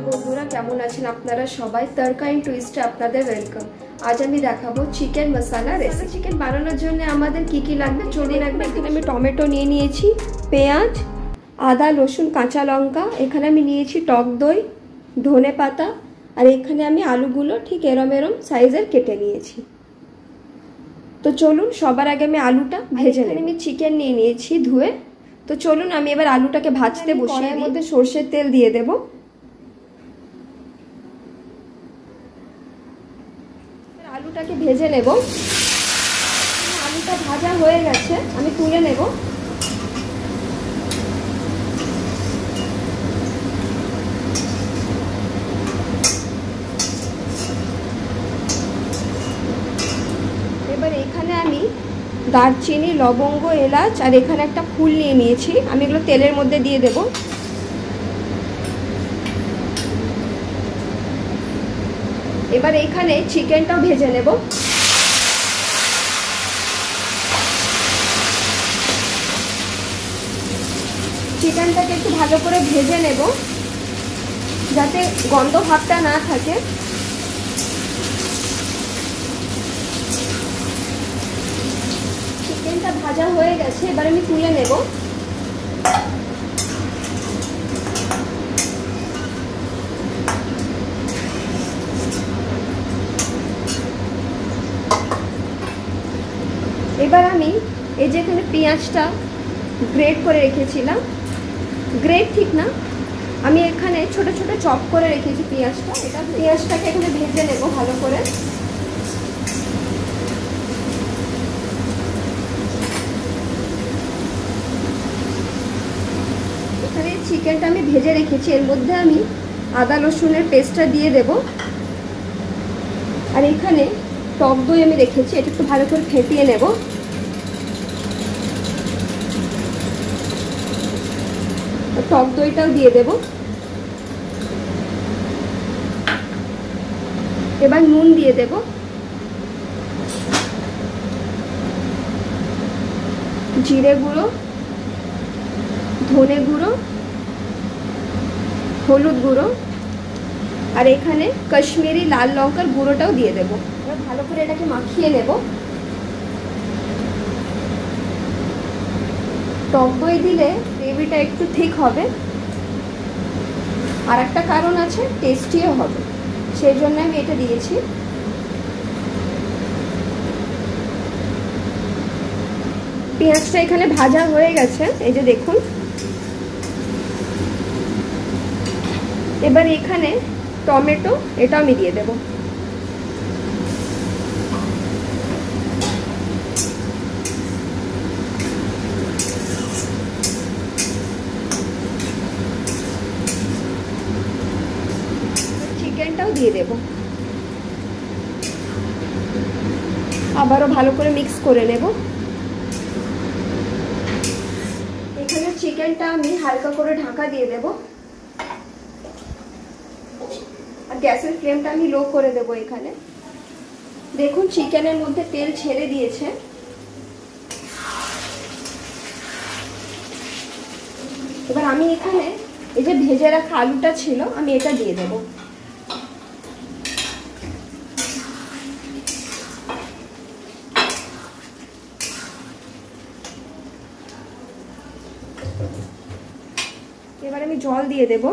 বন্ধুরা, কেমন আছেন আপনারা সবাই? তড়কা এন্ড টুইস্টে আপনাদের ওয়েলকাম। আজ আমি দেখাবো চিকেন মশলা রেসিপি। চিকেন বানানোর জন্য আমাদের কি কি লাগবে চলে রাখবে। এখানে আমি টমেটো নিয়ে নিয়েছি, পেঁয়াজ, আদা, রসুন, কাঁচা লঙ্কা, এখানে আমি নিয়েছি টক দই, ধনে পাতা, আর এখানে আমি আলুগুলো ঠিক এরম এরম সাইজের কেটে নিয়েছি। তো চলুন সবার আগে আমি আলুটা ভেজে নেব। আমি চিকেন নিয়ে নিয়েছি ধুয়ে। তো চলুন আমি এবার আলুটাকে ভাজতে বসিয়ে এর মধ্যে সরষের তেল দিয়ে দেব। আলুটাকে ভেজে নেব। আলুটা ভাজা হয়ে গেছে, আমি তুলে নেব। এবার এখানে আমি দারচিনি, লবঙ্গ, এলাচ আর এখানে একটা ফুল নিয়ে নিয়েছি, আমি এগুলো তেলের মধ্যে দিয়ে দেব। এবার এখানে চিকেনটাও ভেজে নেব। চিকেনটাকে একটু ভালো করে ভেজে নেব যাতে গন্ধ ভাবটা না থাকে। চিকেনটা ভাজা হয়ে গেছে, এবার আমি তুলে নেব। এবার আমি এই যে এখানে পেঁয়াজটা গ্রেট করে রেখেছিলাম, গ্রেট ঠিক না, আমি এখানে ছোট ছোট চপ করে রেখেছি পেঁয়াজটা। এটা পেঁয়াজটাকে এখানে ভেজে নেব ভালো করে। এখানে চিকেনটা আমি ভেজে রেখেছি, এর মধ্যে আমি আদা রসুনের পেস্টটা দিয়ে দেব। আর এখানে টক দই আমি রেখেছি, এটা একটু ভালো করে ফেটিয়ে নেব। টক দইটাও দিয়ে দেব। এবার নুন দিয়ে দেব, জিরে গুঁড়ো, ধনে গুঁড়ো, হলুদ গুঁড়ো, আর এখানে কাশ্মীরি লাল লঙ্কার গুঁড়োটাও দিয়ে দেব। এবার ভালো করে এটাকে মাখিয়ে নেব। টক দই দিলে গ্রেভিটা একটু ঠিক হবে, আর একটা কারণ আছে টেস্টিও হবে, সেই জন্য আমি এটা দিয়েছি। পেঁয়াজটা এখানে ভাজা হয়ে গেছে, এই যে দেখুন। এবার এখানে টমেটো, এটা আমি দিয়ে দেব। চিকেনটাও দিয়ে দেব, আবারও ভালো করে মিক্স করে নেব। এখানে চিকেনটা আমি হালকা করে ঢাকা দিয়ে দেব, আর গ্যাসের ফ্লেমটা আমি লো করে দেব। এখানে দেখুন চিকেনের মধ্যে তেল ছেড়ে দিয়েছে। এবার আমি এখানে এই যে ভেজে রাখা আলুটা ছিল, আমি এটা দিয়ে দেব। এবার আমি জল দিয়ে দেব।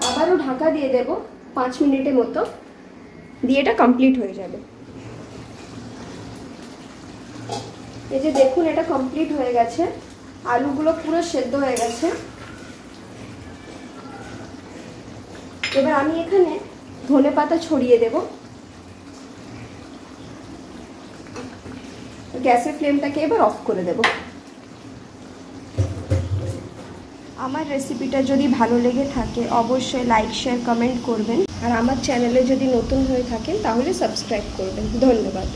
আবারও ঢাকা দিয়ে দেব 5 মিনিটের মতো, দিয়ে এটা কমপ্লিট হয়ে যাবে। এই যে দেখুন এটা কমপ্লিট হয়ে গেছে, আলুগুলো পুরো সেদ্ধ হয়ে গেছে। এবার আমি এখানে ধনে পাতা ছড়িয়ে দেব। গ্যাসের ফ্লেমটাকে এবার অফ করে দেব। আমার রেসিপিটা যদি ভালো লেগে থাকে অবশ্যই লাইক, শেয়ার, কমেন্ট করবেন। আর আমার চ্যানেলে যদি নতুন হয়ে থাকেন তাহলে সাবস্ক্রাইব করবেন। ধন্যবাদ।